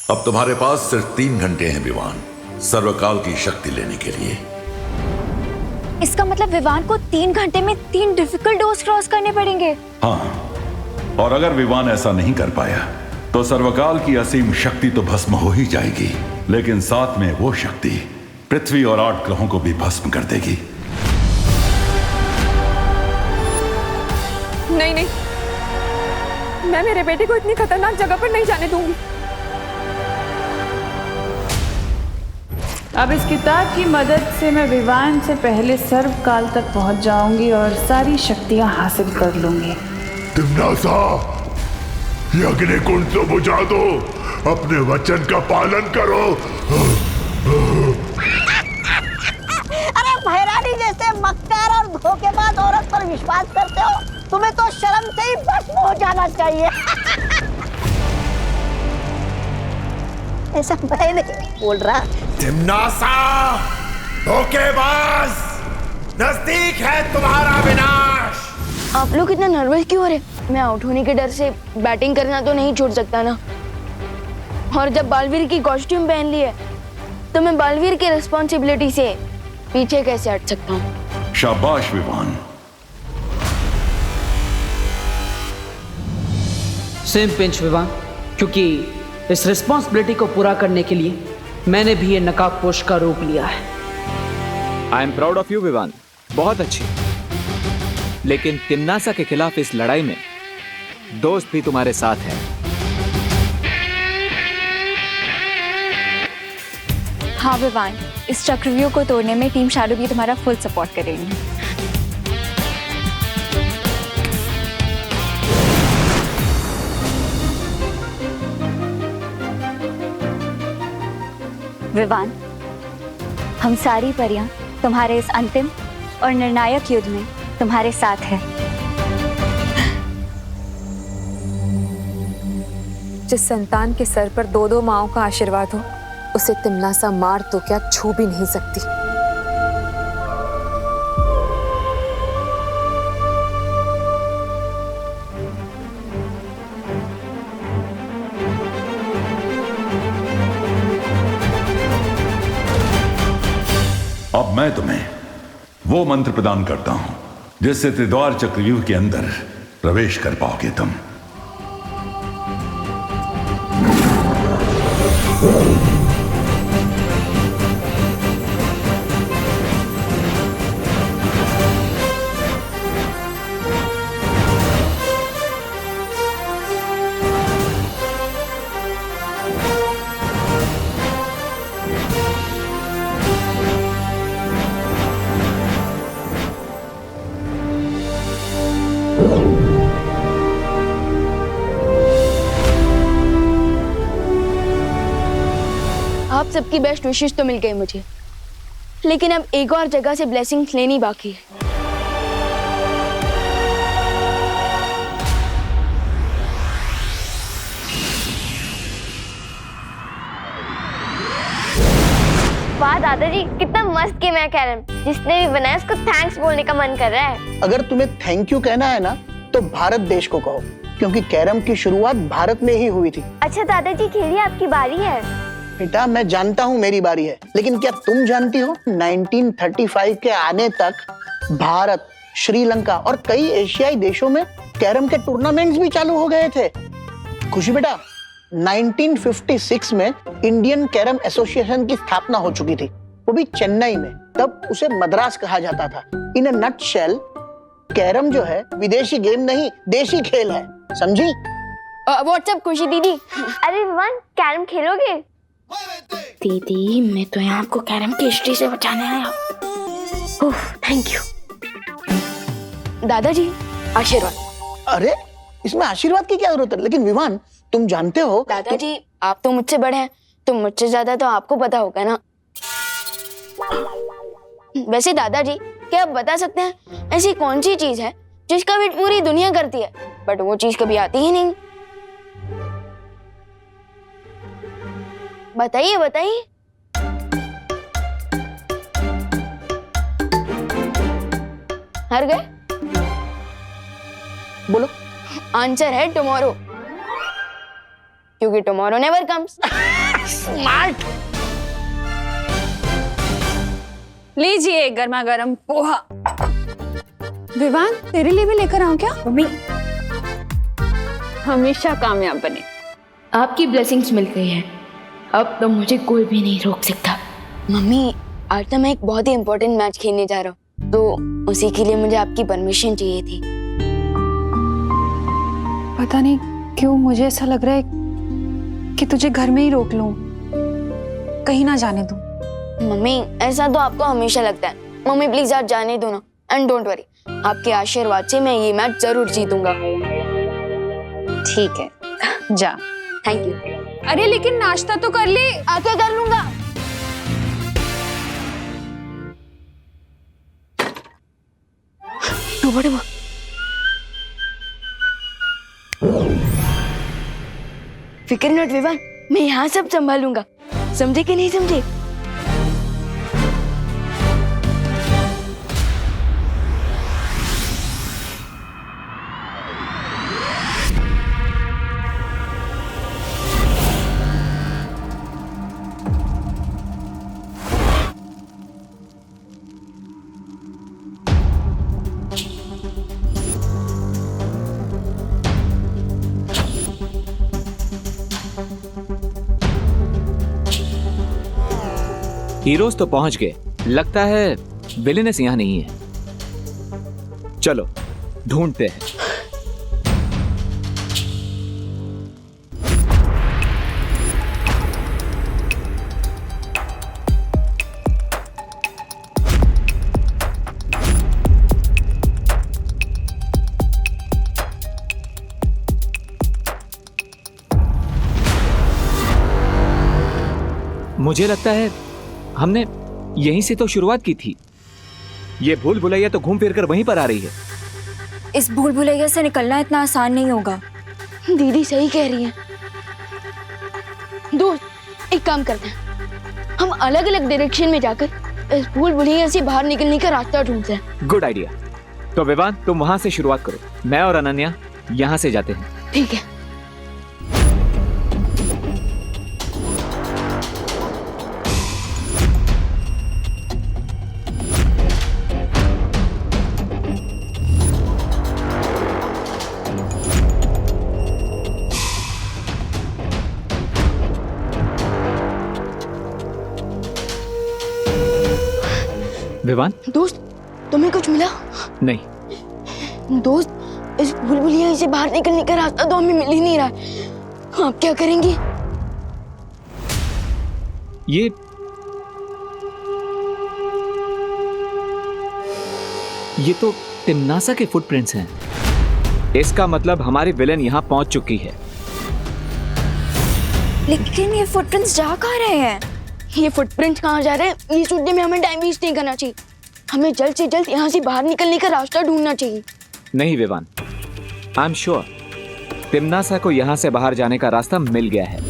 अब तुम्हारे पास सिर्फ 3 घंटे हैं विवान, सर्वकाल की शक्ति लेने के लिए। इसका मतलब विवान को 3 घंटे में 3 डिफिकल्ट डोर्स क्रॉस करने पड़ेंगे। हाँ, और अगर विवान ऐसा नहीं कर पाया तो सर्वकाल की असीम शक्ति तो भस्म हो ही जाएगी, लेकिन साथ में वो शक्ति पृथ्वी और 8 ग्रहों को भी भस्म कर देगी। नहीं नहीं, मैं मेरे बेटे को इतनी खतरनाक जगह पर नहीं जाने दूंगी। अब इस किताब की मदद से मैं विवान से पहले सर्वकाल तक पहुंच जाऊंगी और सारी शक्तियां हासिल कर लूंगी। तिम्नासा, अग्निकुंड तो बुझा दो, अपने वचन का पालन करो। अरे भैरानी जैसे मक्कार और धोखेबाज औरत पर विश्वास करते हो? तुम्हें तो शर्म से ही भस्म हो जाना चाहिए। ऐसा मैं नहीं बोल रहा। तिम्नासा, धोखेबाज, नजदीक है तुम्हारा विनाश। आप लोग इतना नर्वस क्यों हो रहे? मैं आउट होने के डर से बैटिंग करना तो नहीं छोड़ सकता ना। और जब बालवीर की कॉस्ट्यूम पहन ली है तो मैं बालवीर की रिस्पॉन्सिबिलिटी से पीछे कैसे हट सकता हूँ? शाबाश विवान। सेम पिंच विवान, क्योंकि इस रिस्पॉन्सिबिलिटी को पूरा करने के लिए मैंने भी ये नकाबपोश का रूप लिया है। I am proud of you Vivan, बहुत अच्छी। लेकिन तिम्नासा के खिलाफ इस लड़ाई में दोस्त भी तुम्हारे साथ है। हाँ विवान, इस चक्रव्यूह को तोड़ने में टीम शैडो भी तुम्हारा फुल सपोर्ट करेगी। विवान, हम सारी परियां तुम्हारे इस अंतिम और निर्णायक युद्ध में तुम्हारे साथ है। जिस संतान के सर पर 2-2 माओं का आशीर्वाद हो, उसे तिम्नासा मार तो क्या छू भी नहीं सकती। अब मैं तुम्हें वो मंत्र प्रदान करता हूं जिससे त्रिद्वार चक्रव्यूह के अंदर प्रवेश कर पाओगे तुम। आप सबकी बेस्ट विशेष तो मिल गई मुझे, लेकिन अब एक और जगह से ब्लेसिंग्स लेनी बाकी है। वाह दादाजी, कितना मस्त गेम है कैरम। जिसने भी बनाया उसको थैंक्स बोलने का मन कर रहा है। अगर तुम्हें थैंक यू कहना है ना, तो भारत देश को कहो, क्योंकि कैरम की शुरुआत भारत में ही हुई थी। अच्छा दादाजी, खेलिए, आपकी बारी है। बेटा, मैं जानता हूँ मेरी बारी है, लेकिन क्या तुम जानती हो 1935 के आने तक भारत, श्रीलंका और कई एशियाई देशों में कैरम के टूर्नामेंट्स भी चालू हो गए थे। खुशी बेटा, 1956 में इंडियन कैरम एसोसिएशन की स्थापना हो चुकी थी, वो भी चेन्नई में। तब उसे मद्रास कहा जाता था। इन अ नटशेल, कैरम जो है विदेशी गेम नहीं, देशी खेल है, समझी? व्हाट्सएप खुशी दीदी। अरे विवान, कैरम खेलोगे? दीदी, मैं तो यहाँ आपको कैरम की हिस्ट्री से बचाने आया। थैंक यू दादाजी, आशीर्वाद। अरे, इसमें आशीर्वाद की क्या जरूरत है? लेकिन विवान, तुम जानते हो दादाजी, आप तो मुझसे बड़े हैं, तो मुझसे ज्यादा तो आपको पता होगा ना। वैसे दादाजी, क्या आप बता सकते हैं ऐसी कौन सी चीज है जिसका वेट पूरी दुनिया करती है, बट वो चीज कभी आती ही नहीं? बताइए बताइए। हार गए? बोलो। आंसर है टुमारो। क्योंकि टुमारो नेवर कम्स। स्मार्ट। लीजिए गर्मा गर्म पोहा। विवान तेरे लिए भी लेकर आऊं क्या? मम्मी, हमेशा कामयाब बने। आपकी ब्लेसिंग्स मिल गई है, अब तो मुझे कोई भी नहीं रोक सकता। मम्मी, आज तो मैं एक बहुत ही इम्पोर्टेंट मैच खेलने जा रहा हूँ, तो उसी के लिए मुझे आपकी परमिशन चाहिए थी। पता नहीं क्यों मुझे ऐसा लग रहा है कि तुझे घर में ही रोक लूं, कहीं ना जाने दूं। मम्मी, ऐसा तो आपको हमेशा लगता है। मम्मी प्लीज आज जाने दो ना, एंड डोंट वरी, आपके आशीर्वाद से मैं ये मैच जरूर जीतूंगा। ठीक है, जा। Thank you. अरे लेकिन नाश्ता तो कर ले। आके कर लूंगा। फिक्र नॉट विवान, मैं यहाँ सब संभालूंगा। समझे कि नहीं समझे? हीरोज तो पहुंच गए, लगता है विलेनेस यहां नहीं है। चलो ढूंढते हैं। मुझे लगता है हमने यहीं से तो शुरुआत की थी। ये भूल भुलैया तो घूम फिर कर वहीं पर आ रही है। इस भूल भुलैया से निकलना इतना आसान नहीं होगा। दीदी सही कह रही है। दोस्त, एक काम करते हैं, हम अलग अलग डायरेक्शन में जाकर इस भूल भुलैया से बाहर निकलने का रास्ता ढूंढते हैं। Good idea. तो विवान तुम वहां से शुरुआत करो, मैं और अनन्या यहां से जाते हैं। ठीक है। विवान, दोस्त, तुम्हें कुछ मिला? नहीं। दोस्त, इस भूल भुलैया से बाहर निकलने का रास्ता तो हमें मिल ही नहीं रहा है। आप क्या करेंगे? ये तो तिम्नासा के फुटप्रिंट्स हैं। इसका मतलब हमारी विलेन यहां पहुंच चुकी है। लेकिन ये फुटप्रिंट्स जा कहाँ रहे हैं? ये फुटप्रिंट्स कहाँ जा रहे हैं, ये सोचने में हमें टाइम वेस्ट नहीं करना चाहिए। हमें जल्द से जल्द यहाँ से बाहर निकलने का रास्ता ढूंढना चाहिए। नहीं विवान, आई एम श्योर तिम्नासा को यहाँ से बाहर जाने का रास्ता मिल गया है।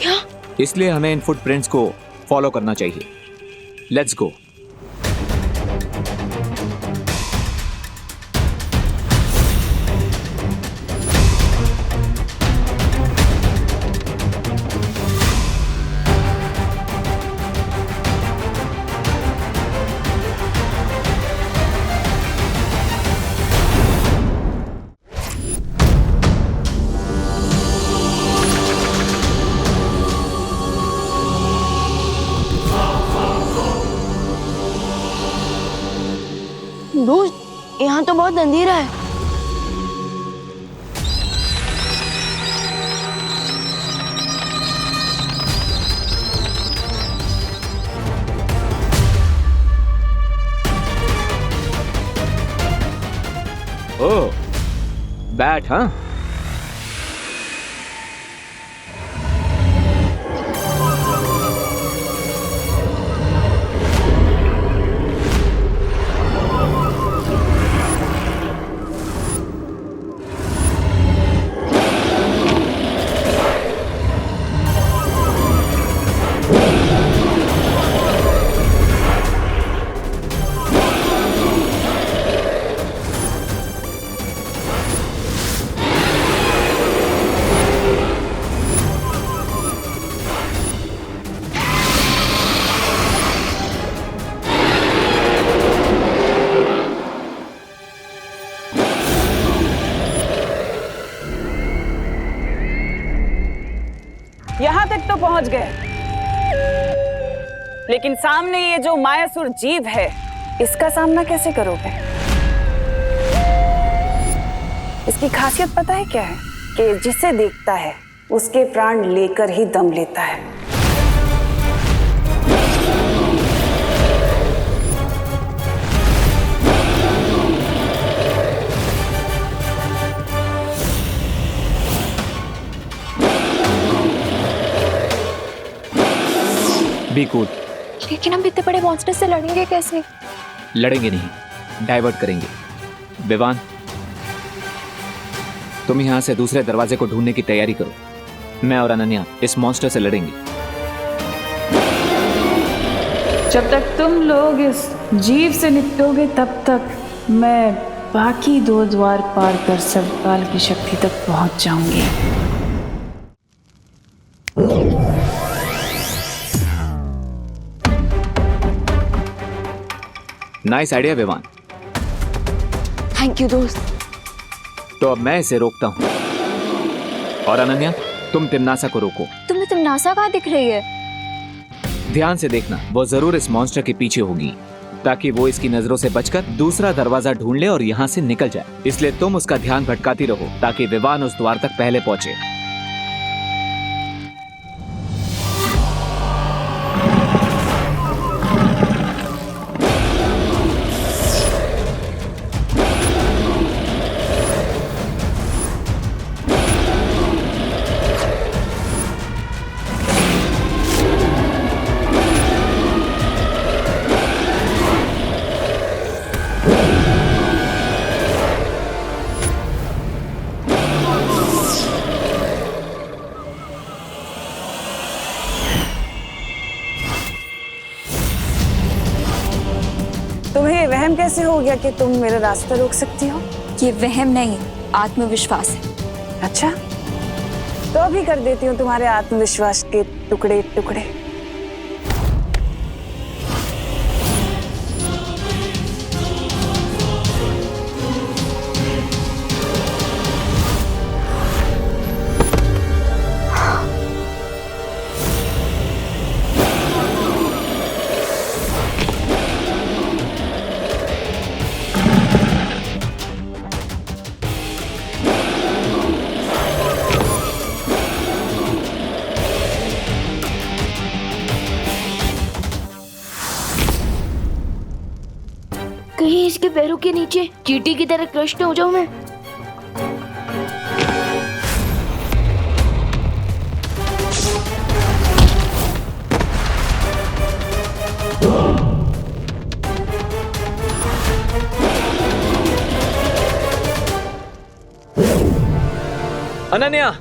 क्या? इसलिए हमें इन फुटप्रिंट्स को फॉलो करना चाहिए। Let's go. दोस्त, यहाँ तो बहुत अंधेरा है। ओह, बैट हाँ? यहाँ तक तो पहुंच गए, लेकिन सामने ये जो मायासुर जीव है, इसका सामना कैसे करोगे? इसकी खासियत पता है क्या है? कि जिसे देखता है उसके प्राण लेकर ही दम लेता है। Be cool. लेकिन हम इतने बड़े मॉन्स्टर से लड़ेंगे कैसे? लड़ेंगे नहीं, डाइवर्ट करेंगे। विवान, तुम यहां से दूसरे दरवाजे को ढूंढने की तैयारी करो। मैं और अनन्या इस मॉन्स्टर से लड़ेंगे। जब तक तुम लोग इस जीव से निपटोगे तब तक मैं बाकी 2 द्वार पार कर सर्वकाल की शक्ति तक पहुंच जाऊंगी। Nice idea Vivan. Thank you दोस्त। तो अब मैं इसे रोकता हूं, और अनन्या तुम तिम्नासा को रोको। तुम्हें तिम्नासा कहाँ दिख रही है? ध्यान से देखना, वो जरूर इस मॉन्स्टर के पीछे होगी, ताकि वो इसकी नजरों से बचकर दूसरा दरवाजा ढूंढ ले और यहाँ से निकल जाए। इसलिए तुम उसका ध्यान भटकाती रहो ताकि विवान उस द्वार तक पहले पहुंचे। तुम्हें वहम कैसे हो गया कि तुम मेरा रास्ता रोक सकती हो? ये वहम नहीं, आत्मविश्वास है। अच्छा, तो अभी कर देती हूँ तुम्हारे आत्मविश्वास के टुकड़े टुकड़े। कहीं इसके पैरों के नीचे चींटी की तरह क्रश न हो जाऊं मैं। अनन्या,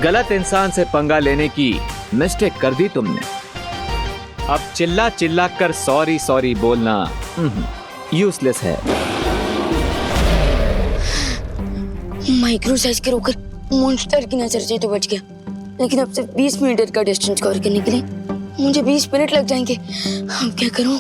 गलत इंसान से पंगा लेने की मिस्टेक कर दी तुमने। अब चिल्ला चिल्ला कर सॉरी सॉरी बोलना यूजलेस है। माइक्रो साइज के रोकर मॉन्स्टर की नजर से तो बच गया, लेकिन अब सिर्फ 20 मीटर का डिस्टेंस कवर करने के लिए मुझे 20 मिनट लग जाएंगे। अब क्या करूं?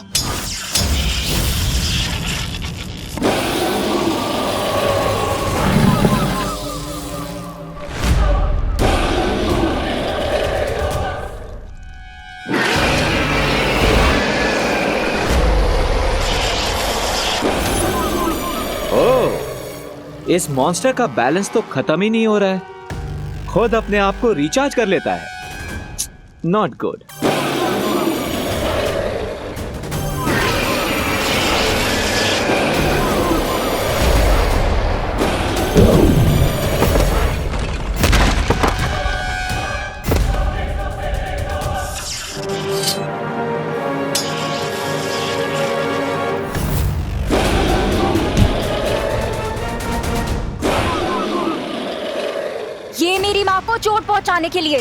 इस मॉन्स्टर का बैलेंस तो खत्म ही नहीं हो रहा है, खुद अपने आप को रिचार्ज कर लेता है। Not good. ये मेरी माँ को चोट पहुंचाने के लिए,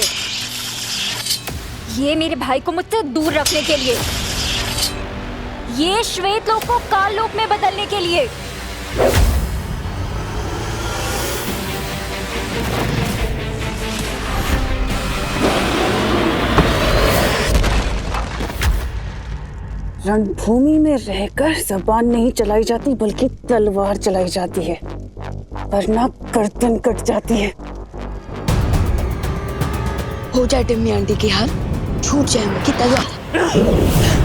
ये मेरे भाई को मुझसे दूर रखने के लिए, ये श्वेत लोक को काल लोक में बदलने के लिए। रणभूमि में रहकर जबान नहीं चलाई जाती बल्कि तलवार चलाई जाती है, वरना गर्दन कट जाती है। हो जाए टिम्मी आंटी की हाल, छूट जाए उनकी तलवार।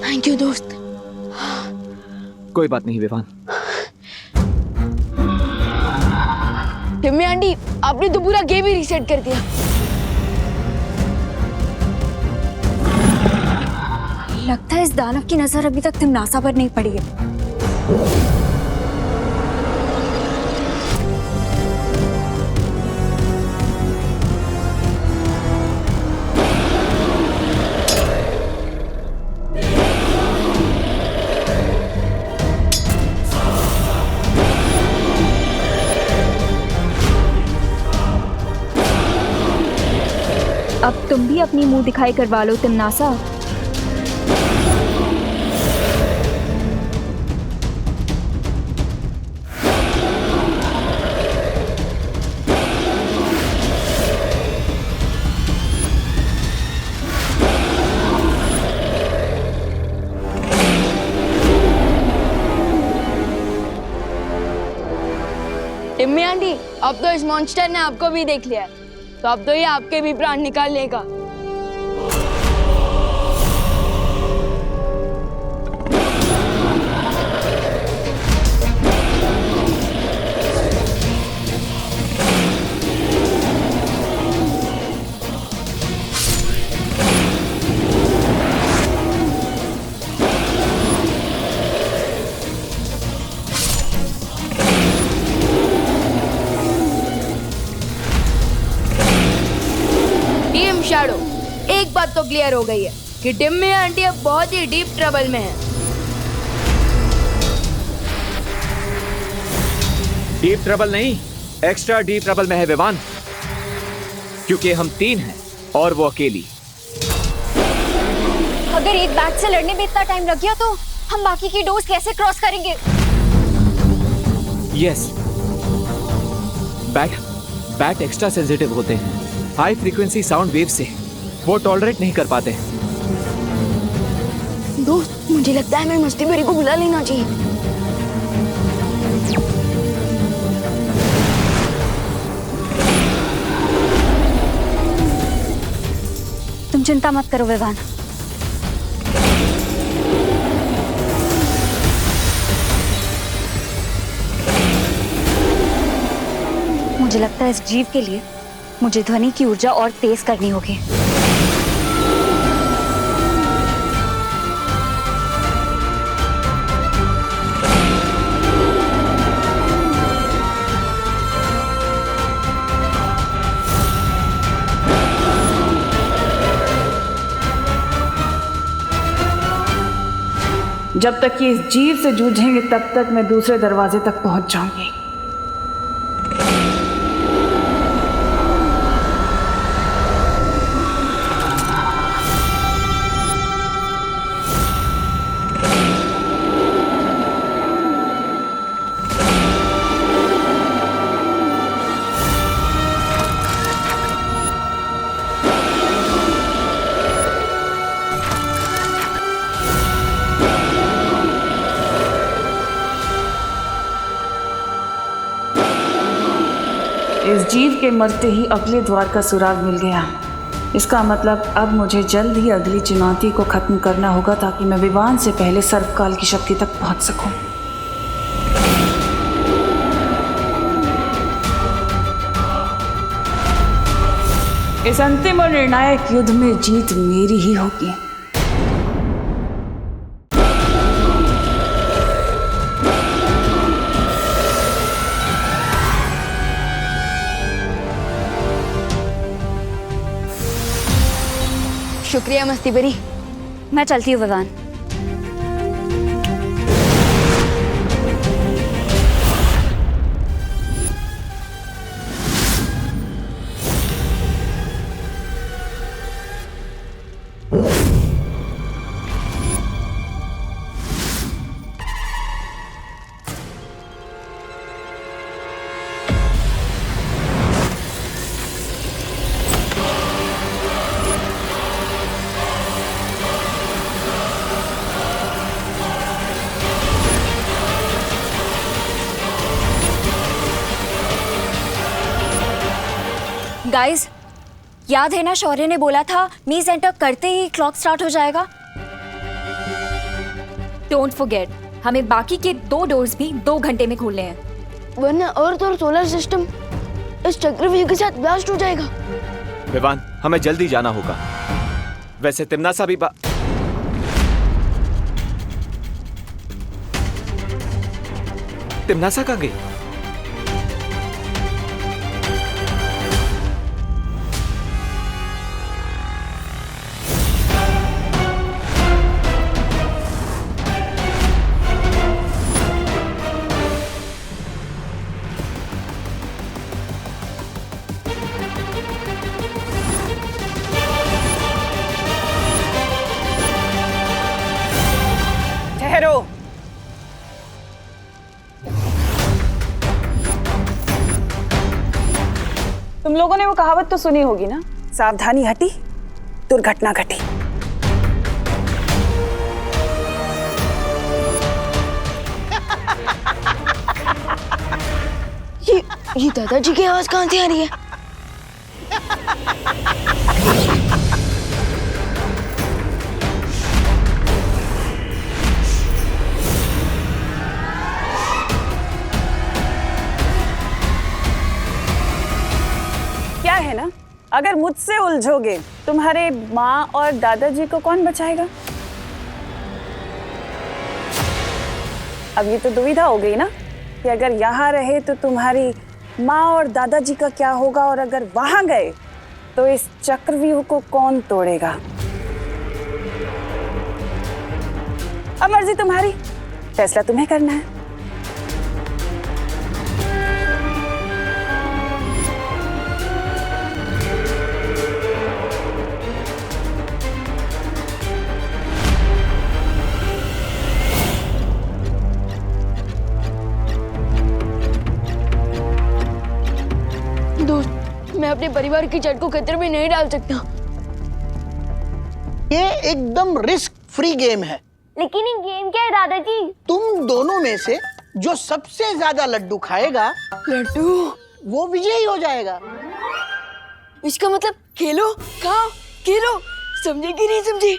थैंक यू दोस्त। कोई बात नहीं विवान। टिम्मी आंटी, आपने तो पूरा गेम ही रीसेट कर दिया। लगता है इस दानव की नजर अभी तक तिमनासा पर नहीं पड़ी है। अब तुम भी अपनी मुंह दिखाई करवा लो तिमनासा। टिम्मी आंटी, अब तो इस मॉन्स्टर ने आपको भी देख लिया है, तो अब तो ये आपके भी प्राण निकाल लेगा। शैडो, एक बात तो क्लियर हो गई है कि टिम्मी आंटी अब बहुत ही डीप ट्रबल में है। डीप ट्रबल नहीं, एक्स्ट्रा डीप ट्रबल में है विवान, क्योंकि हम 3 हैं और वो अकेली। अगर एक बैट से लड़ने में इतना टाइम लग गया तो हम बाकी की डोज कैसे क्रॉस करेंगे? यस, बैट एक्स्ट्रा सेंसिटिव होते हैं हाई फ्रीक्वेंसी साउंड वेव से, वो टॉलरेट नहीं कर पाते। दोस्त, मुझे लगता है हमें मस्ती भरी को बुला लेना चाहिए। चिंता मत करो विवान। मुझे लगता है इस जीव के लिए मुझे ध्वनि की ऊर्जा और तेज करनी होगी। जब तक ये इस जीव से जूझेंगे तब तक मैं दूसरे दरवाजे तक पहुंच जाऊंगी। इस जीव के मरते ही अगले द्वार का सुराग मिल गया। इसका मतलब अब मुझे जल्द ही अगली चुनौती को खत्म करना होगा ताकि मैं विवान से पहले सर्वकाल की शक्ति तक पहुंच सकूं। इस अंतिम और निर्णायक युद्ध में जीत मेरी ही होगी। शुक्रिया मस्ती बरी। मैं चलती हूँ विवान। गाइस, याद है ना शौर्य ने बोला था मी सेंटर करते ही क्लॉक स्टार्ट हो जाएगा। डोंट फॉरगेट, हमें बाकी के 2 डोर्स भी 2 घंटे में खोलने हैं, वरना अर्थ और सोलर सिस्टम इस चक्रव्यूह के साथ ब्लास्ट हो जाएगा। विवान, हमें जल्दी जाना होगा। वैसे तिम्नासा भी तिम्नासा कहाँ गई? ठहरो। तुम लोगों ने वो कहावत तो सुनी होगी ना, सावधानी हटी दुर्घटना घटी। ये दादाजी की आवाज कहाँ से आ रही है? क्या है ना, अगर मुझसे उलझोगे तुम्हारे माँ और दादाजी को कौन बचाएगा? अब ये तो दुविधा हो गई ना कि अगर यहाँ रहे तो तुम्हारी माँ और दादाजी का क्या होगा, और अगर वहां गए तो इस चक्रव्यूह को कौन तोड़ेगा? अब मर्जी तुम्हारी, फैसला तुम्हें करना है। मैं अपने परिवार की जड़ को खतरे में नहीं डाल सकता। ये एकदम रिस्क फ्री गेम है। लेकिन ये गेम क्या है दादाजी? तुम दोनों में से जो सबसे ज्यादा लड्डू खाएगा, लड्डू, वो विजयी हो जाएगा। इसका मतलब खेलो, खाओ, खेलो, समझे कि नहीं समझे?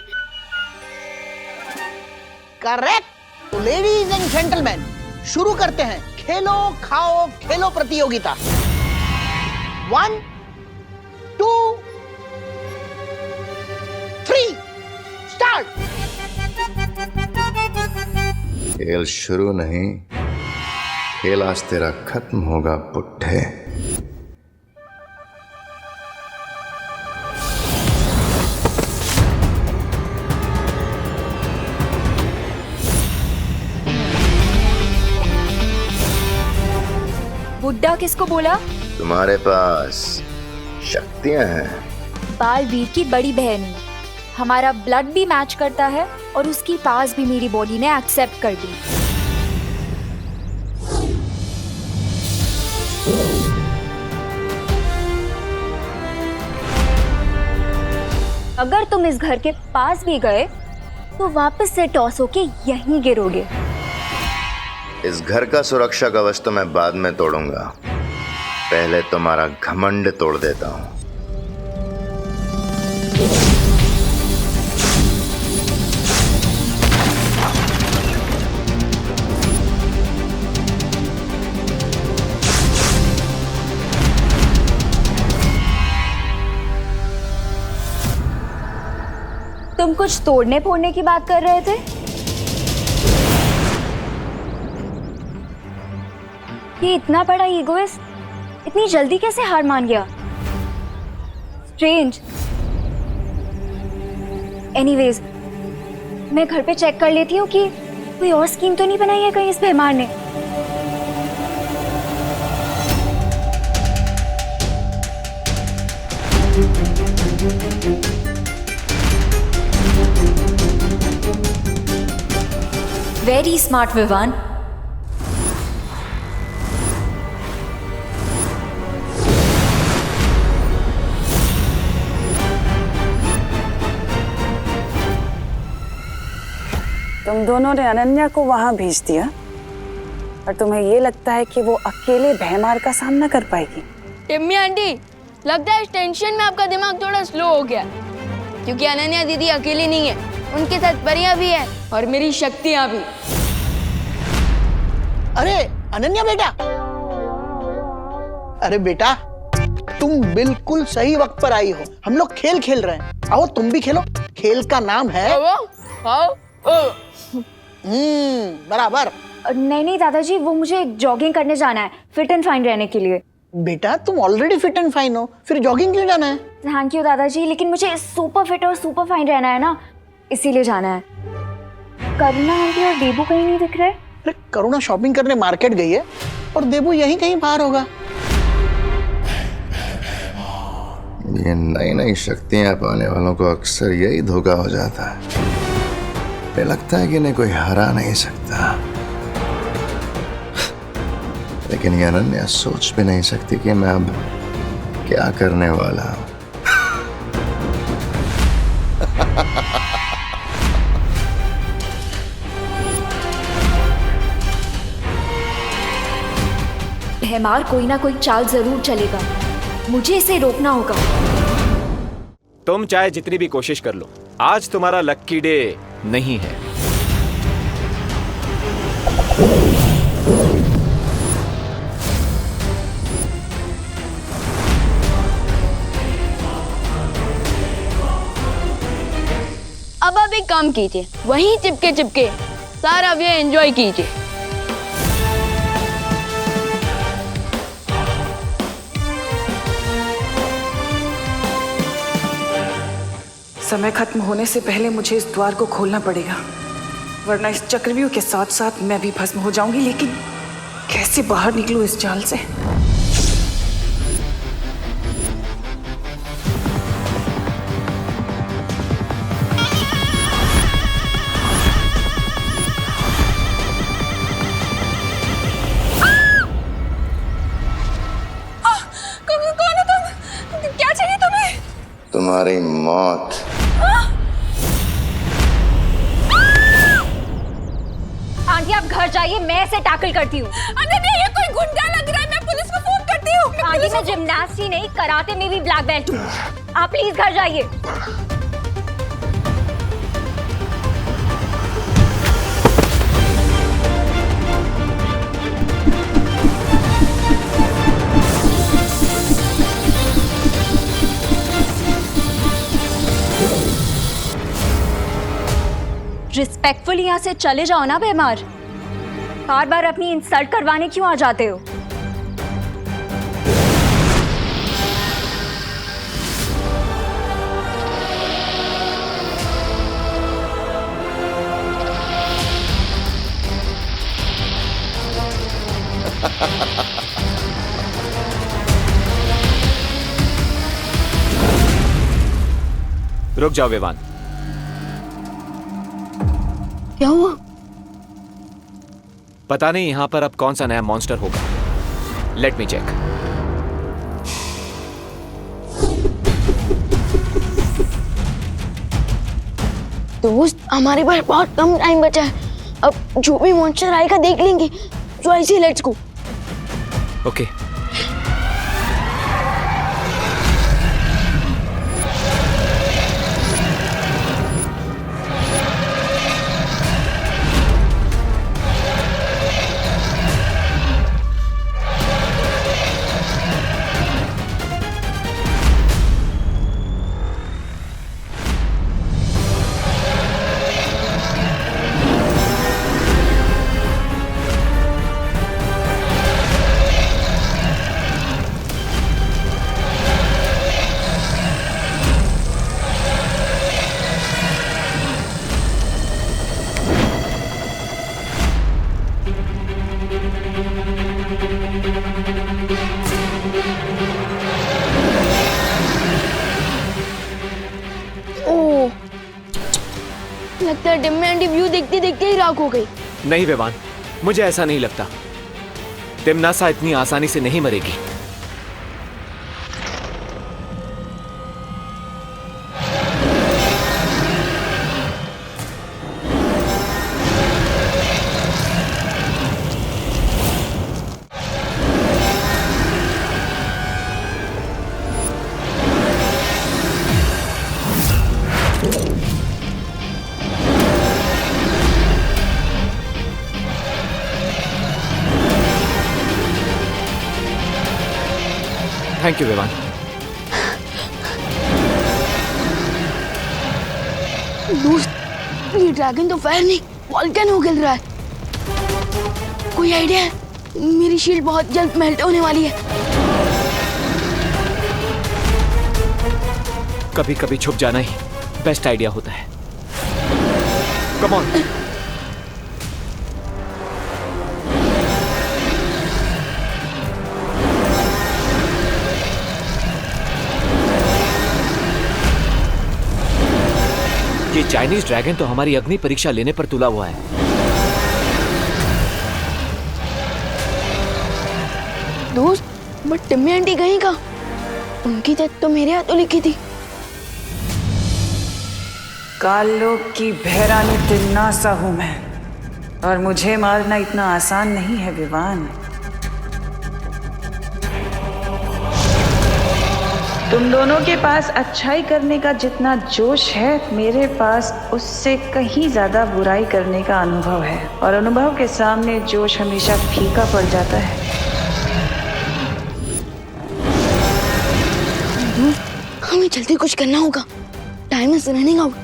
करेक्ट। तो लेडीज एंड जेंटलमैन, शुरू करते हैं खेलो खाओ खेलो प्रतियोगिता। 1 2 3 स्टार्ट। खेल शुरू नहीं, खेल आज तेरा खत्म होगा पुट्ठे। बुड्ढा किसको बोला? तुम्हारे पास शक्तियां हैं। बालवीर की बड़ी बहन है। हमारा ब्लड भी मैच करता है और उसकी पास भी मेरी बॉडी ने एक्सेप्ट कर दी। अगर तुम इस घर के पास भी गए तो वापस से टॉस होके यहीं गिरोगे। इस घर का सुरक्षा कवच तो मैं बाद में तोड़ूंगा, पहले तुम्हारा घमंड तोड़ देता हूं। तुम कुछ तोड़ने फोड़ने की बात कर रहे थे? ये इतना बड़ा ईगोइस्ट इतनी जल्दी कैसे हार मान गया? स्ट्रेंज। एनीवेज, मैं घर पे चेक कर लेती हूँ कि कोई और स्कीम तो नहीं बनाई है कहीं इस बेमार ने। Very smart Vivan. तुम दोनों ने अनन्या को वहां भेज दिया और तुम्हें ये लगता है कि वो अकेले भयमार का सामना कर पाएगी? टिम्मी आंटी, लगता है इस टेंशन में आपका दिमाग थोड़ा स्लो हो गया, क्योंकि अनन्या दीदी अकेली नहीं है, उनके साथ परियां भी है और मेरी शक्तियां भी। अरे अनन्या बेटा, अरे बेटा तुम बिल्कुल सही वक्त पर आई हो। हम लोग खेल खेल रहे हैं, आओ तुम भी खेलो। खेल का नाम है बराबर। नहीं नहीं दादाजी, वो मुझे जॉगिंग करने जाना है फिट एंड फाइन रहने के लिए। बेटा तुम ऑलरेडी फिट एंड फाइन हो, फिर जॉगिंग क्यों जाना है? थैंक यू दादाजी, लेकिन मुझे सुपर फिट और सुपर फाइन रहना है ना, इसीलिए जाना है। करुणा आंटी और देबू कहीं नहीं दिख रहे। अरे करुणा शॉपिंग करने मार्केट गई है और देबू यहीं कहीं बाहर होगा। ये नई नई शक्तियां पाने वालों को अक्सर यही धोखा हो जाता है। ये लगता है कि इन्हें कोई हरा नहीं सकता, लेकिन ये अनन्या सोच भी नहीं सकती कि मैं अब क्या करने वाला हूं। भयमार कोई ना कोई चाल जरूर चलेगा, मुझे इसे रोकना होगा। तुम चाहे जितनी भी कोशिश कर लो, आज तुम्हारा लक्की डे नहीं है। अब आप एक काम कीजिए, वहीं चिपके चिपके सारा व्यू एंजॉय कीजिए। समय खत्म होने से पहले मुझे इस द्वार को खोलना पड़ेगा, वरना इस चक्रव्यूह के साथ साथ मैं भी भस्म हो जाऊंगी। लेकिन कैसे बाहर निकलूं इस जाल से? कौन है तुम? क्या चाहिए तुम्हें? तुम्हारी मौत। आंटी आप घर जाइए, मैं इसे टैकल करती हूँ। अनन्या, ये कोई गुंडा लग रहा है, मैं पुलिस को फोन करती हूँ। आंटी मैं जिम्नास्टी नहीं, कराटे में भी ब्लैक बेल्ट हूँ। आप प्लीज घर जाइए। रिस्पेक्टफुली यहाँ से चले जाओ ना बेमार। बार बार अपनी इंसल्ट करवाने क्यों आ जाते हो? रुक जाओ विवान। क्या हुआ? पता नहीं यहां पर अब कौन सा नया मॉन्स्टर होगा। Let me check. दोस्त, हमारे पास बहुत कम टाइम बचा है। अब जो भी मॉन्स्टर आएगा देख लेंगे। तो ऐसे लेट्स गो। ओके। लगता है डिम्मी आंटी व्यू देखते देखते ही राख हो गई। नहीं विवान, मुझे ऐसा नहीं लगता। तिमनासा इतनी आसानी से नहीं मरेगी। Thank you Vivaan. दोस्त, ये ड्रैगन तो फायर नहीं वॉल्केनो गिर रहा है। कोई आइडिया है? मेरी शील्ड बहुत जल्द मेल्ट होने वाली है। कभी कभी छुप जाना ही बेस्ट आइडिया होता है। Come on. ये चाइनीज ड्रैगन तो हमारी अग्नि परीक्षा लेने पर तुला हुआ है। दोस्त, बट टिम्मी आंटी कहीं का? उनकी डेथ तो मेरे हाथों लिखी थी। काललोक की भैरानी तिन्नासा हूं मैं, और मुझे मारना इतना आसान नहीं है विवान। तुम दोनों के पास अच्छाई करने का जितना जोश है, मेरे पास उससे कहीं ज्यादा बुराई करने का अनुभव है, और अनुभव के सामने जोश हमेशा फीका पड़ जाता है। हमें जल्दी कुछ करना होगा। Time is running out.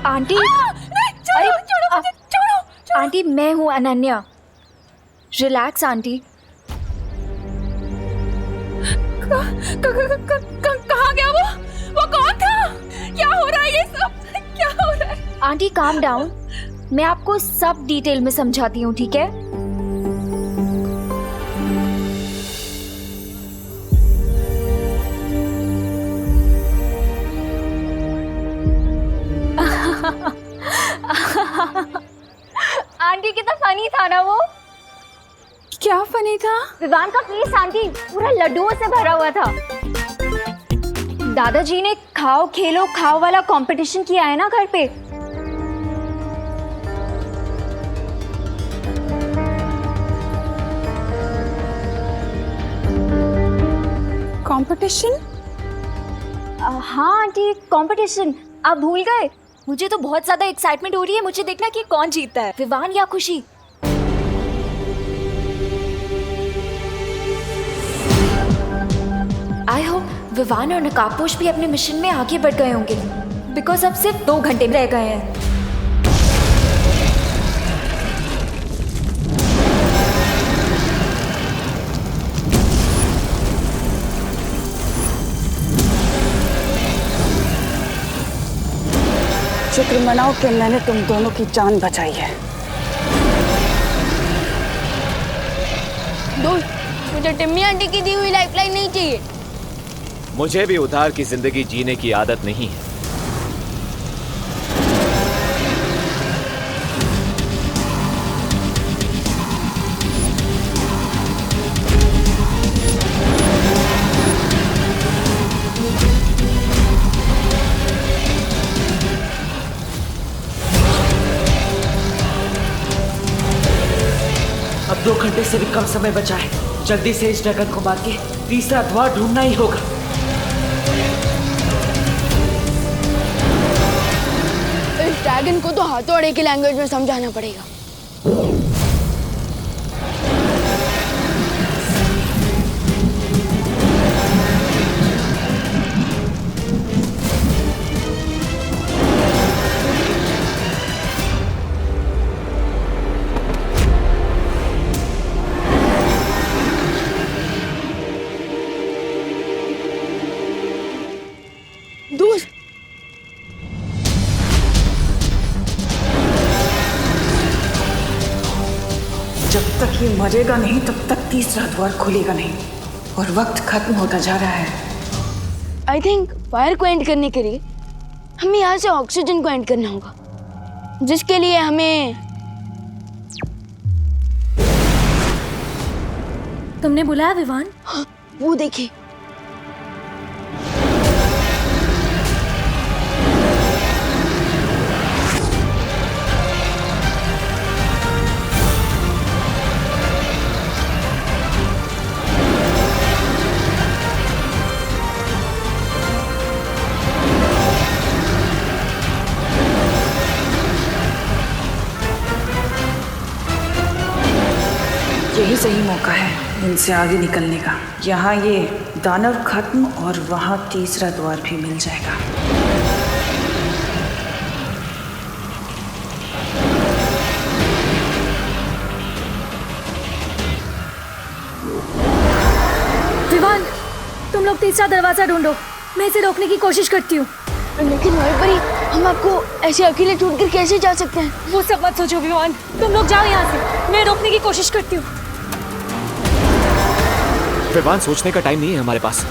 Aunty, अरे छोड़ो। आंटी, मैं हूँ अनन्या। Relax aunty. कहाँ गया वो कौन था? क्या हो रहा है ये सब? क्या हो रहा है? आंटी काम डाउन, मैं आपको सब डिटेल में समझाती हूँ, ठीक है? आंटी कितना फनी था ना वो। क्या फनी था? विवान का फेस आंटी पूरा लड्डुओं से भरा हुआ था। दादाजी ने खाओ खेलो खाओ वाला कंपटीशन किया है ना घर पे। कंपटीशन? हाँ आंटी कंपटीशन। आप भूल गए? मुझे तो बहुत ज्यादा एक्साइटमेंट हो रही है। मुझे देखना कि कौन जीतता है, विवान या खुशी। आई होप विवान और नकाबपोश भी अपने मिशन में आगे बढ़ गए होंगे, बिकॉज अब सिर्फ 2 घंटे रह गए हैं। शुक्र मनाओ कि मैंने तुम दोनों की जान बचाई है। दोस्त, मुझे टिम्मी आंटी की दी हुई लाइफलाइन नहीं चाहिए। मुझे भी उधार की जिंदगी जीने की आदत नहीं है। अब 2 घंटे से भी कम समय बचा है। जल्दी से इस ड्रैगन को मार के तीसरा द्वार ढूंढना ही होगा। इस ड्रैगन को तो हाथोड़े की लैंग्वेज में समझाना पड़ेगा। दोस्त, जब तक ये मरेगा नहीं तब तक तीसरा द्वार खुलेगा नहीं, और वक्त खत्म होता जा रहा है। आई थिंक फायर को एंड करने के लिए हमें यहाँ से ऑक्सीजन को एंड करना होगा, जिसके लिए हमें। तुमने बुलाया विवान? हाँ, वो देखिए। यही सही मौका है इनसे आगे निकलने का। यहाँ ये दानव खत्म और वहाँ तीसरा द्वार भी मिल जाएगा। विवान, तुम लोग तीसरा दरवाजा ढूंढो, मैं इसे रोकने की कोशिश करती हूँ। लेकिन वहीं पर ही हम आपको ऐसे अकेले छोड़कर कैसे जा सकते हैं? वो सब मत सोचो विवान, तुम लोग जाओ यहाँ से, मैं रोकने की कोशिश करती हूँ। विवान, सोचने का टाइम नहीं है हमारे पास,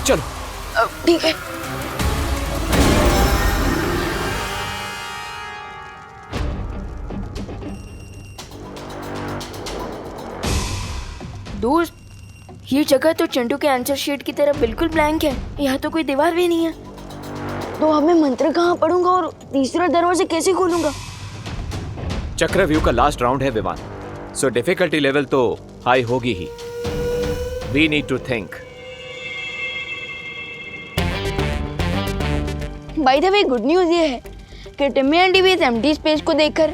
चलो। ठीक है। दोस्त, ये जगह तो चंटू के आंसर शीट की तरह बिल्कुल ब्लैंक है। यहाँ तो कोई दीवार भी नहीं है, तो अब मैं मंत्र कहाँ पढ़ूंगा और तीसरा दरवाजा कैसे खोलूंगा? चक्रव्यूह का लास्ट राउंड है विवान, सो डिफिकल्टी लेवल तो हाई होगी ही। We need to think. By the way, good news ये है कि टिम्मी आंटी भी इस एम्प्टी स्पेस को देखकर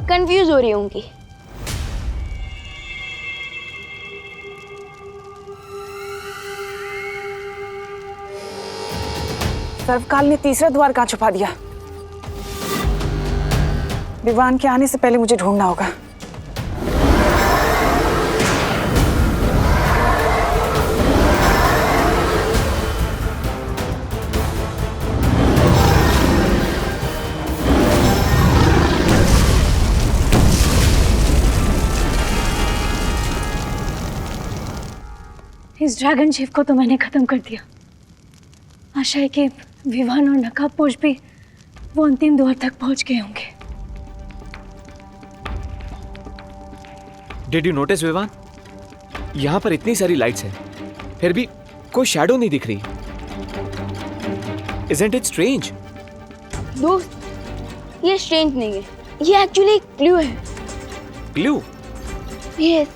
कंफ्यूज हो रही होंगी। सर्वकाल ने तीसरा द्वार कहाँ छुपा दिया? विवान के आने से पहले मुझे ढूंढना होगा। इस ड्रैगन शिप को तो मैंने खत्म कर दिया। आशा है कि विवान और नकाबपोश भी वो अंतिम द्वार तक पहुंच गए होंगे। डिड यू नोटिस विवान, यहाँ पर इतनी सारी लाइट्स हैं, फिर भी कोई शैडो नहीं दिख रही। Isn't it strange? दोस्त, ये स्ट्रेंज नहीं है, ये एक्चुअली एक क्लू है। Clue? Yes,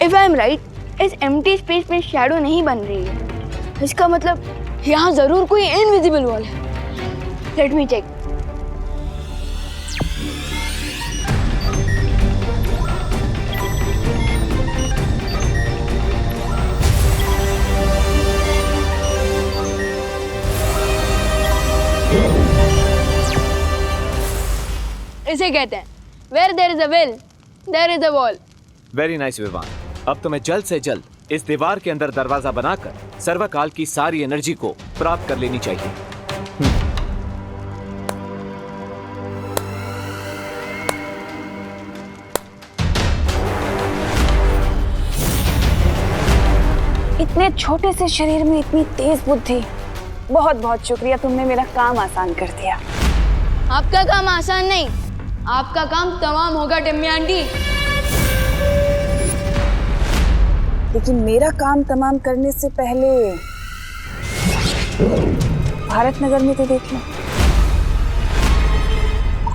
if I am right, इस एम्प्टी स्पेस में शैडो नहीं बन रही है। इसका मतलब यहाँ जरूर कोई इनविजिबल वॉल है। Let me check. इसे कहते हैं Where there is a will, there is a wall. Very nice Vivan. अब तुम्हें जल्द से जल्द इस दीवार के अंदर दरवाजा बनाकर सर्वकाल की सारी एनर्जी को प्राप्त कर लेनी चाहिए। इतने छोटे से शरीर में इतनी तेज बुद्धि। बहुत बहुत शुक्रिया, तुमने मेरा काम आसान कर दिया। आपका काम आसान नहीं, आपका काम तमाम होगा टिम्मी आंटी। लेकिन मेरा काम तमाम करने से पहले भारत नगर में तो देख लो।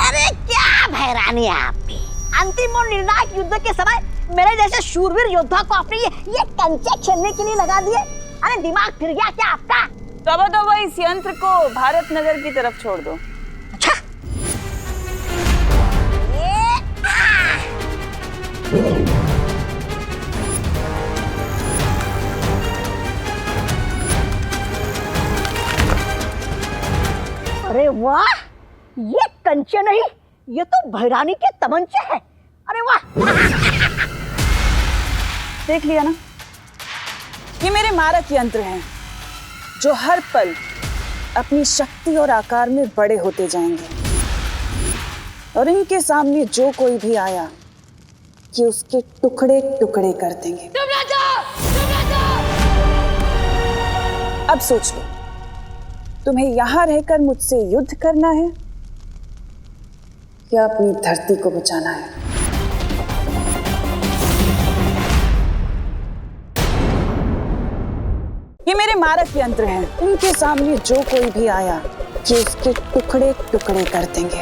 अरे क्या भैरानी है आपकी। अंतिम और निर्णायक युद्ध के समय मेरे जैसे शूरवीर योद्धा को आपने ये कंचे खेलने के लिए लगा दिए। अरे दिमाग फिर गया क्या आपका? तो इस यंत्र को भारत नगर की तरफ छोड़ दो। अच्छा। अरे वाह, ये कंचे नहीं, ये तो भैरानी के तमंचे हैं। अरे वाह। देख लिया ना, ये मेरे मारक यंत्र हैं जो हर पल अपनी शक्ति और आकार में बड़े होते जाएंगे, और इनके सामने जो कोई भी आया कि उसके टुकड़े टुकड़े कर देंगे। अब सोच लो, तुम्हें यहां रहकर मुझसे युद्ध करना है या अपनी धरती को बचाना है? ये मेरे मारक यंत्र हैं, इनके सामने जो कोई भी आया कि उसके टुकड़े टुकड़े कर देंगे।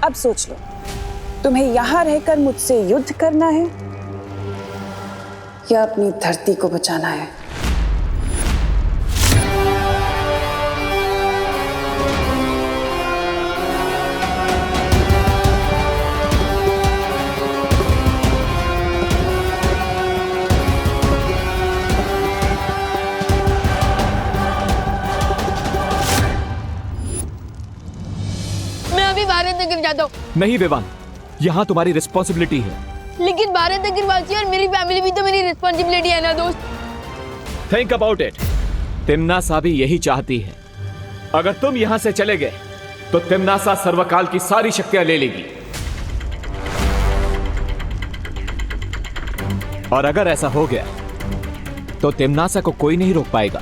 अब सोच लो, तुम्हें यहां रहकर मुझसे युद्ध करना है या अपनी धरती को बचाना है? भारत नगर जाता हूँ। नहीं विवान, यहाँ तुम्हारी रिस्पॉन्सिबिलिटी है। लेकिन भारत नगर वासी और मेरी फैमिली भी तो मेरी रिस्पॉन्सिबिलिटी है ना दोस्त। Think about it. तिम्नासा भी यही चाहती है। अगर तुम यहाँ से चले गए तो तिम्नासा सर्वकाल की सारी शक्तियां ले लेगी, और अगर ऐसा हो गया तो तिम्नासा को कोई नहीं रोक पाएगा।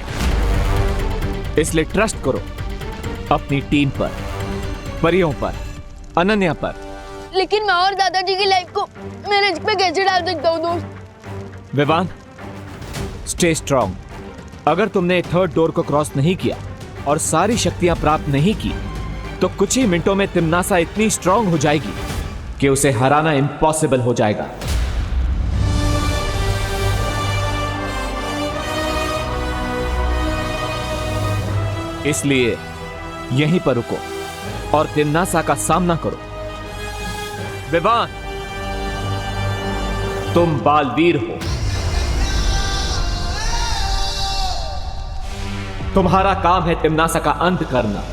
इसलिए ट्रस्ट करो अपनी टीम पर, परियों पर, अनन्या पर। लेकिन मैं और दादाजी की लाइफ को मैं रिस्क पे कैसे डाल सकता हूँ दोस्त? Vivan, stay strong. अगर तुमने थर्ड डोर को क्रॉस नहीं किया और सारी शक्तियां प्राप्त नहीं की तो कुछ ही मिनटों में तिम्नासा इतनी स्ट्रांग हो जाएगी कि उसे हराना इम्पॉसिबल हो जाएगा। इसलिए यहीं पर रुको और तिम्नासा का सामना करो। विवान, तुम बालवीर हो। तुम्हारा काम है तिम्नासा का अंत करना,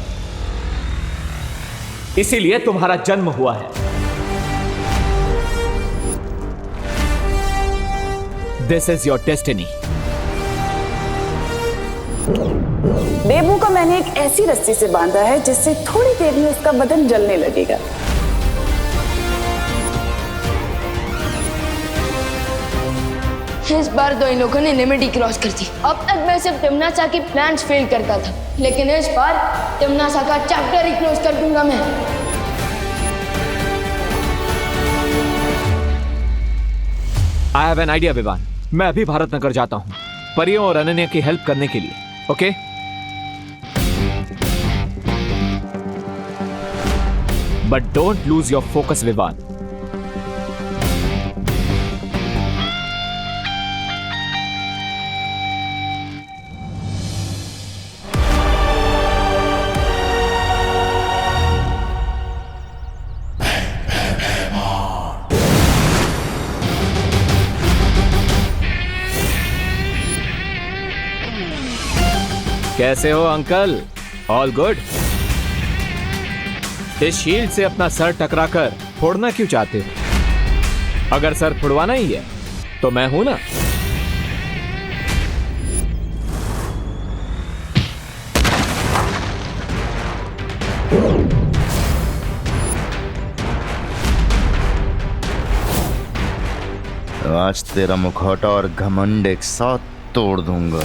इसीलिए तुम्हारा जन्म हुआ है। This is your destiny. Bebu को मैंने एक ऐसी रस्सी से बांधा है जिससे थोड़ी देर में उसका बदन जलने लगेगा। इस बार तो इन लोगों ने लिमिट ही क्रॉस कर दी। अब तक मैं सिर्फ टिमनासा के प्लान्स फेल करता था, लेकिन इस बार टिमनासा का चैप्टर ही क्लोज कर दूंगा मैं। I have an idea Vivan. मैं अभी भारत नगर जाता हूँ परियों और अनन्या की हेल्प करने के लिए। Okay but don't lose your focus Vivan. कैसे हो अंकल? All good? इस शील्ड से अपना सर टकराकर फोड़ना क्यों चाहते हो? अगर सर फोड़वाना ही है तो मैं हूं ना। आज तेरा मुखौटा और घमंड एक साथ तोड़ दूंगा।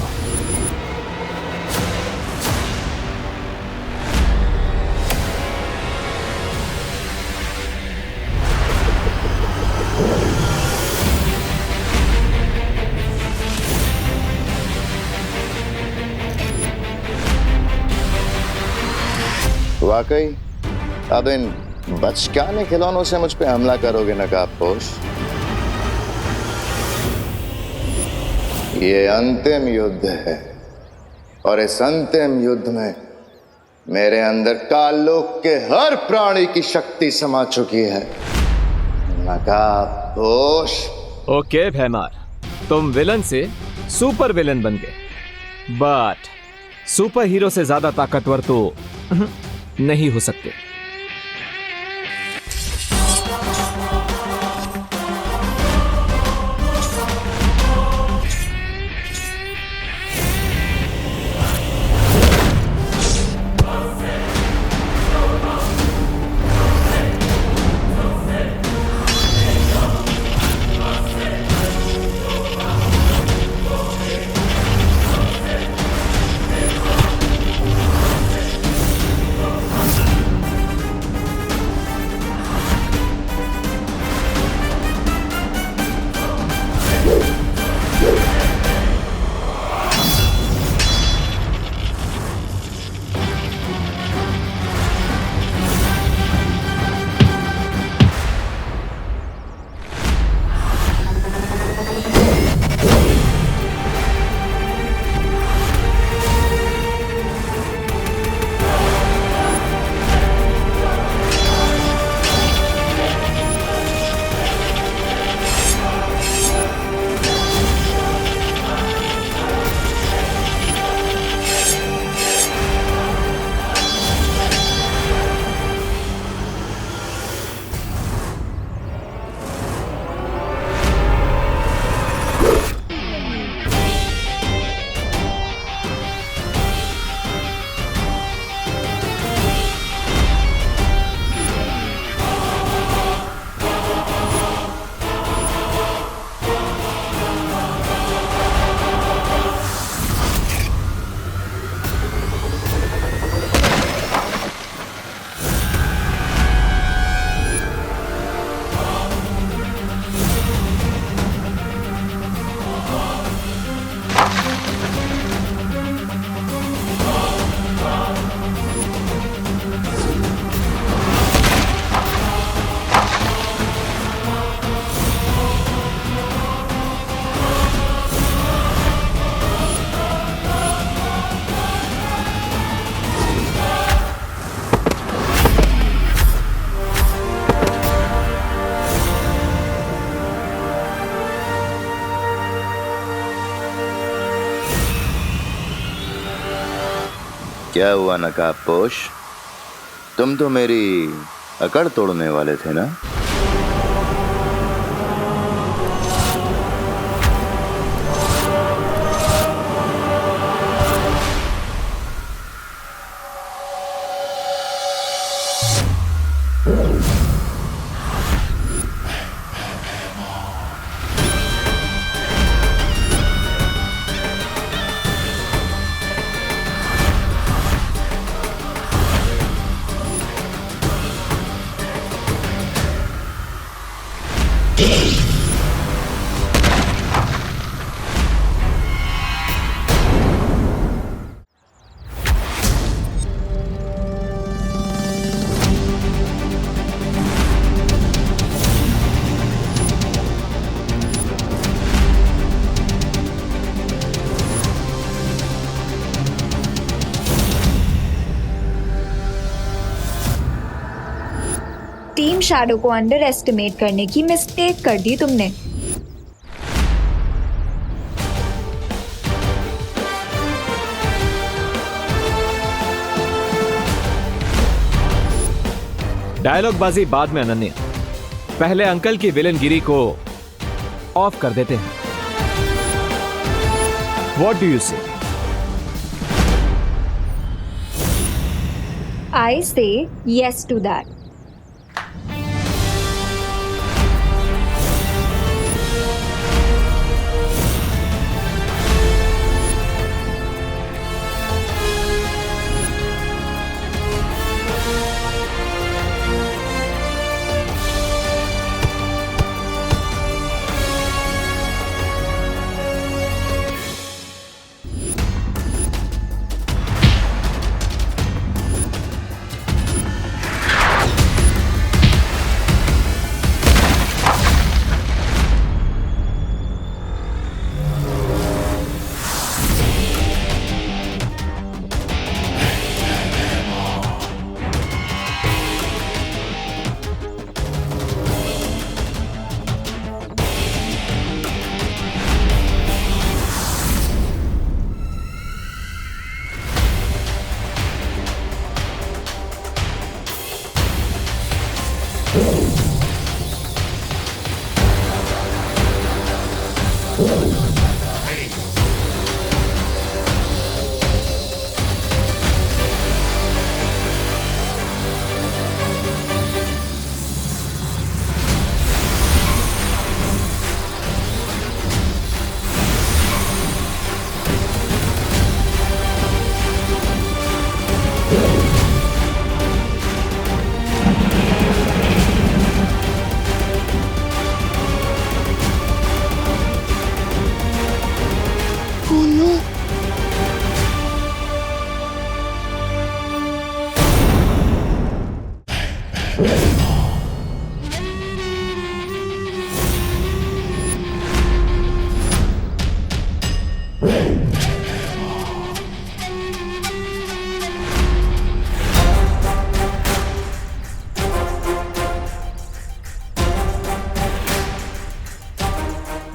वाकई अब इन बचकाने खिलौनों से मुझ पे हमला करोगे नकाबपोश? ये अंतिम युद्ध है और इस अंतिम युद्ध में मेरे अंदर काललोक के हर प्राणी की शक्ति समा चुकी है नकाबपोश। ओके भैमार, तुम विलन से सुपर विलन बन गए, बट सुपर हीरो से ज्यादा ताकतवर तो नहीं हो सकते। क्या हुआ नकाबपोश? तुम तो मेरी अकड़ तोड़ने वाले थे ना? टीम शैडो को अंडर एस्टिमेट करने की मिस्टेक कर दी तुमने। डायलॉग बाजी बाद में अनन्या, पहले अंकल की विलनगिरी को ऑफ कर देते हैं। व्हाट डू यू से? आई से यस टू दैट।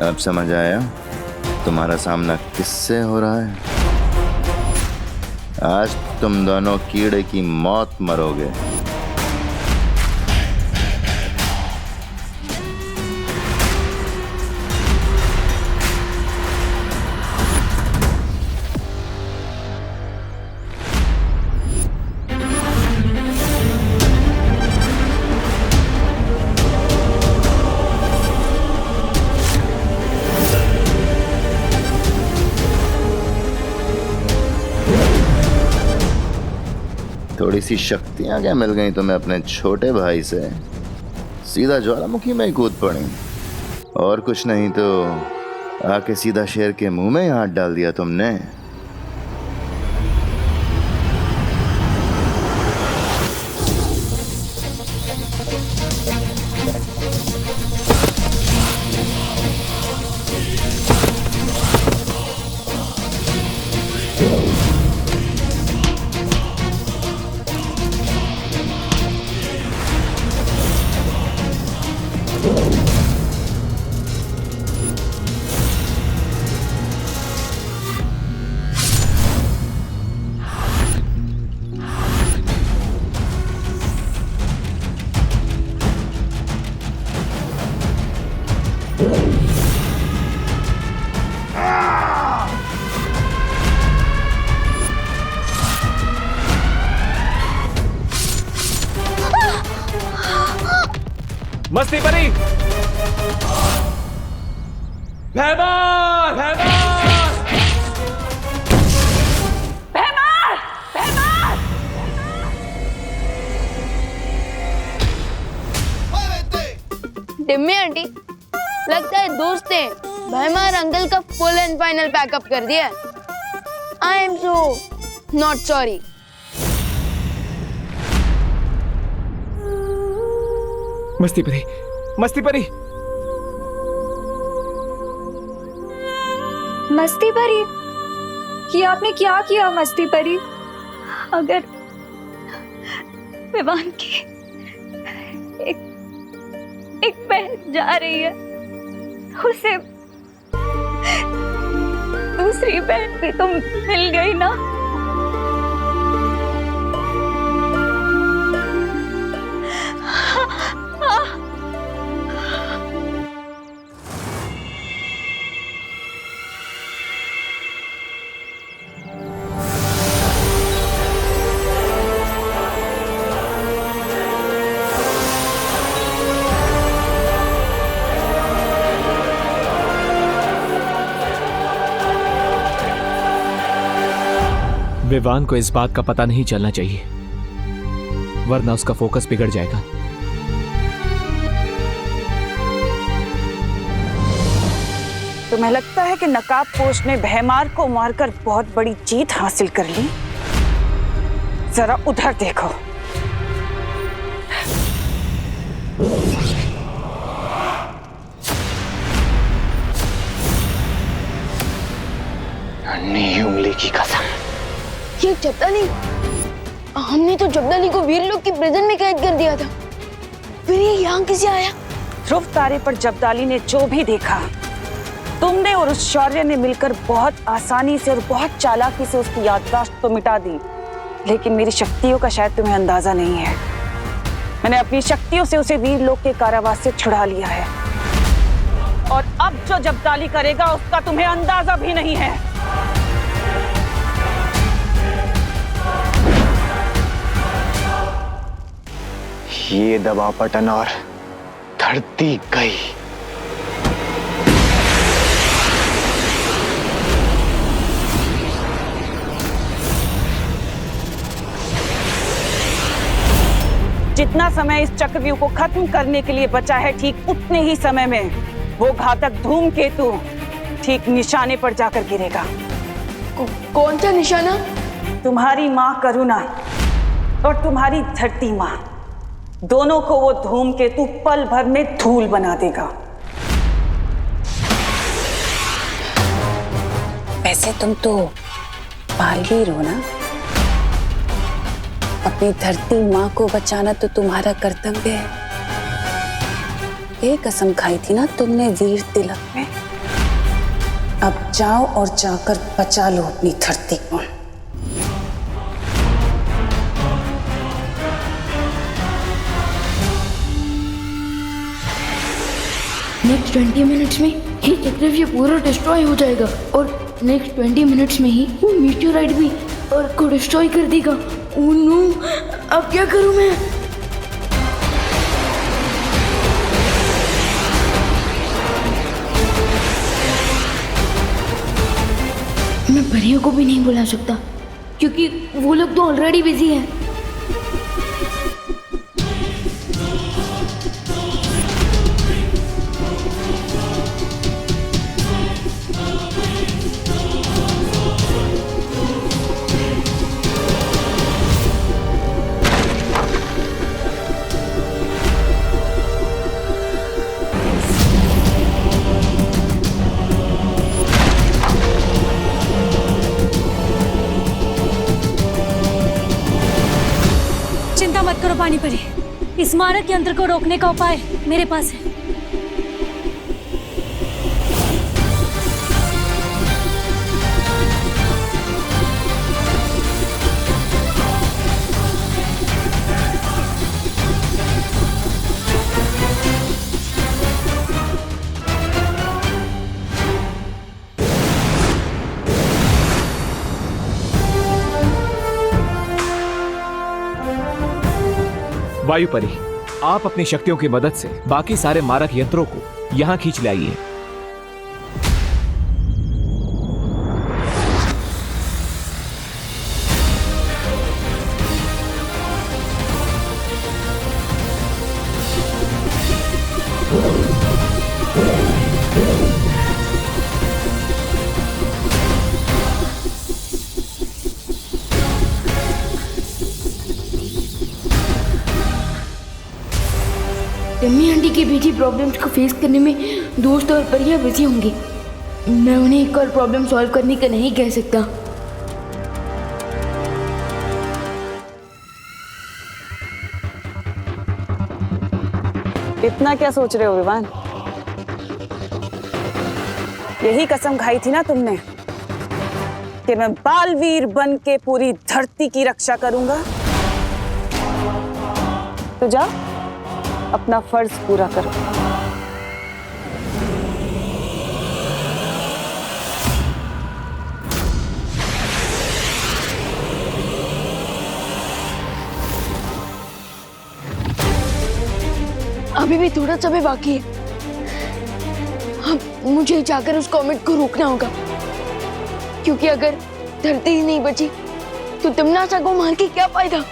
अब समझ आया तुम्हारा सामना किससे हो रहा है? आज तुम दोनों कीड़े की मौत मरोगे। थोड़ी सी शक्तियां क्या मिल गई तुम्हें अपने छोटे भाई से? सीधा ज्वालामुखी में ही कूद पड़ी। और कुछ नहीं तो आके सीधा शेर के मुंह में ही हाथ डाल दिया तुमने। मस्ती परी, भैमार, भैमार, भैमार, भैमार। डिम्मी आंटी, लगता है दोस्त ने भैमार अंकल का फुल एंड फाइनल पैकअप कर दिया। I am so not sorry. मस्ती परी, मस्ती परी। मस्ती परी? ये आपने क्या किया मस्ती परी? अगर विवान की एक बहन जा रही है, उसे दूसरी बहन भी तो मिल गई ना। विवान को इस बात का पता नहीं चलना चाहिए, वरना उसका फोकस बिगड़ जाएगा। तुम्हें लगता है कि नकाबपोश ने भैमार को मारकर बहुत बड़ी जीत हासिल कर ली? जरा उधर देखो। नन्ही उंगली की कसम। ये जब्दाली, हमने तो जब्दाली को वीर लोग की प्रिजन में कैद कर दिया था, फिर ये यहाँ कैसे आया? ध्रुव तारे पर जब्दाली ने जो भी देखा, तुमने और उस शौर्य ने मिलकर बहुत आसानी से और बहुत चालाकी से उसकी याददाश्त तो मिटा दी। लेकिन मेरी शक्तियों का शायद तुम्हें अंदाजा नहीं है। मैंने अपनी शक्तियों से उसे वीर लोक के कारावास से छुड़ा लिया है, और अब जो जब्दाली करेगा उसका तुम्हें अंदाजा भी नहीं है। ये दबा पटन और धरती गई। जितना समय इस चक्रव्यूह को खत्म करने के लिए बचा है, ठीक उतने ही समय में वो घातक धूमकेतु ठीक निशाने पर जाकर गिरेगा। कौन सा निशाना? तुम्हारी माँ करुणा और तुम्हारी धरती माँ, दोनों को वो धूमकेतु पल भर में धूल बना देगा। वैसे तुम तो बालवीर हो ना? अपनी धरती माँ को बचाना तो तुम्हारा कर्तव्य है। ये कसम खाई थी ना तुमने वीर तिलक में। अब जाओ और जाकर बचा लो अपनी धरती को। नेक्स्ट 20 मिनट्स में ही चक्रव्यूह पूरा डिस्ट्रॉय हो जाएगा, और नेक्स्ट 20 मिनट्स में ही वो मीटियोराइट भी अर्थ को डिस्ट्रॉय कर देगा। ओह नो, अब क्या करूं मैं? मैं परियों को भी नहीं बुला सकता, क्योंकि वो लोग तो ऑलरेडी बिजी हैं। मत करो पानी परी, इस मारक यंत्र को रोकने का उपाय मेरे पास है। वायु परी, आप अपनी शक्तियों की मदद से बाकी सारे मारक यंत्रों को यहां खींच लाइए। टम्मी आंटी की भेजी प्रॉब्लम्स को फेस करने में दोस्त और परिया बिजी होंगे। मैं उन्हें एक और प्रॉब्लम सॉल्व करने का नहीं कह सकता। इतना क्या सोच रहे हो विवान? यही कसम खाई थी ना तुमने कि मैं बालवीर बन के पूरी धरती की रक्षा करूंगा। तो जाओ अपना फर्ज पूरा करो। अभी भी थोड़ा समय बाकी है। अब मुझे जाकर उस कॉमेट को रोकना होगा, क्योंकि अगर धरती ही नहीं बची तो तमन्ना को मार के क्या फायदा।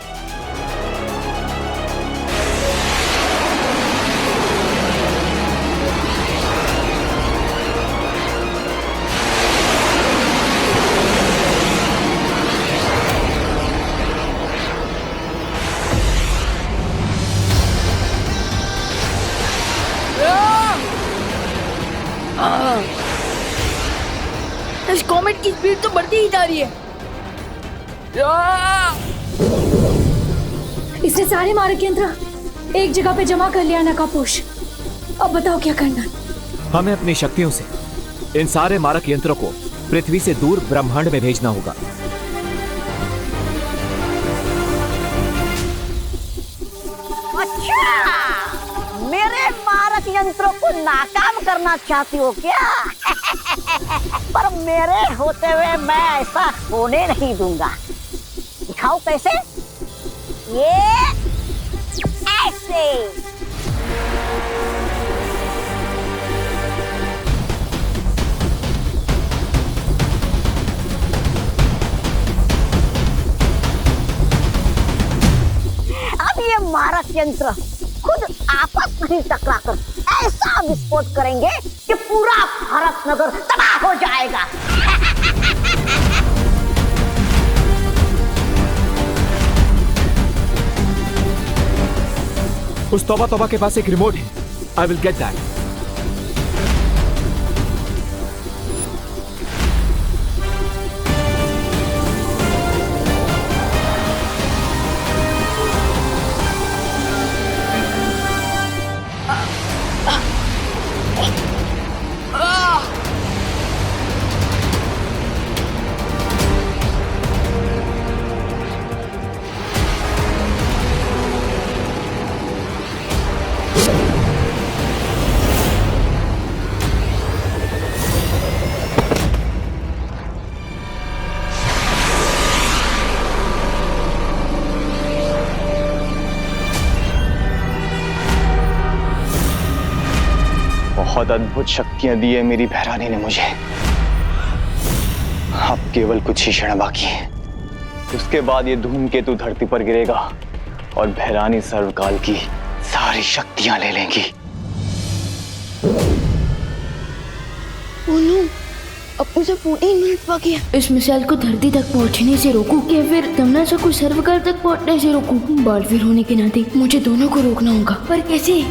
इस कॉमेट की स्पीड तो बढ़ती ही जा रही है। इसने सारे मारक यंत्र एक जगह पे जमा कर लिया नकापोश। अब बताओ क्या करना। हमें अपनी शक्तियों से इन सारे मारक यंत्रों को पृथ्वी से दूर ब्रह्मांड में भेजना होगा। अच्छा, मेरे मारक यंत्रों को नाकाम करना चाहती हो क्या? पर मेरे होते हुए मैं ऐसा होने नहीं दूंगा। दिखाओ कैसे? ये ऐसे। अब ये मारक यंत्र खुद आपस में टकराकर ऐसा विस्फोट करेंगे कि पूरा भारत नगर तबाह हो जाएगा। उस तौबा तौबा के पास एक रिमोट है। I will get that. बहुत अद्भुत शक्तियां दी है मेरी भैरानी ने मुझे। अब केवल कुछ ही क्षण बाकी है, उसके बाद ये धूमकेतु धरती पर गिरेगा और भैरानी सर्वकाल की सारी शक्तियां ले लेंगी। अब मुझे 14 मिनट बाकी है। इस मिसाइल को धरती तक पहुंचने से रोकूं या फिर तमन्ना को सर्वकाल तक पहुंचने से रोकूं? बालवीर होने के नाते मुझे दोनों को रोकना होगा, पर कैसे?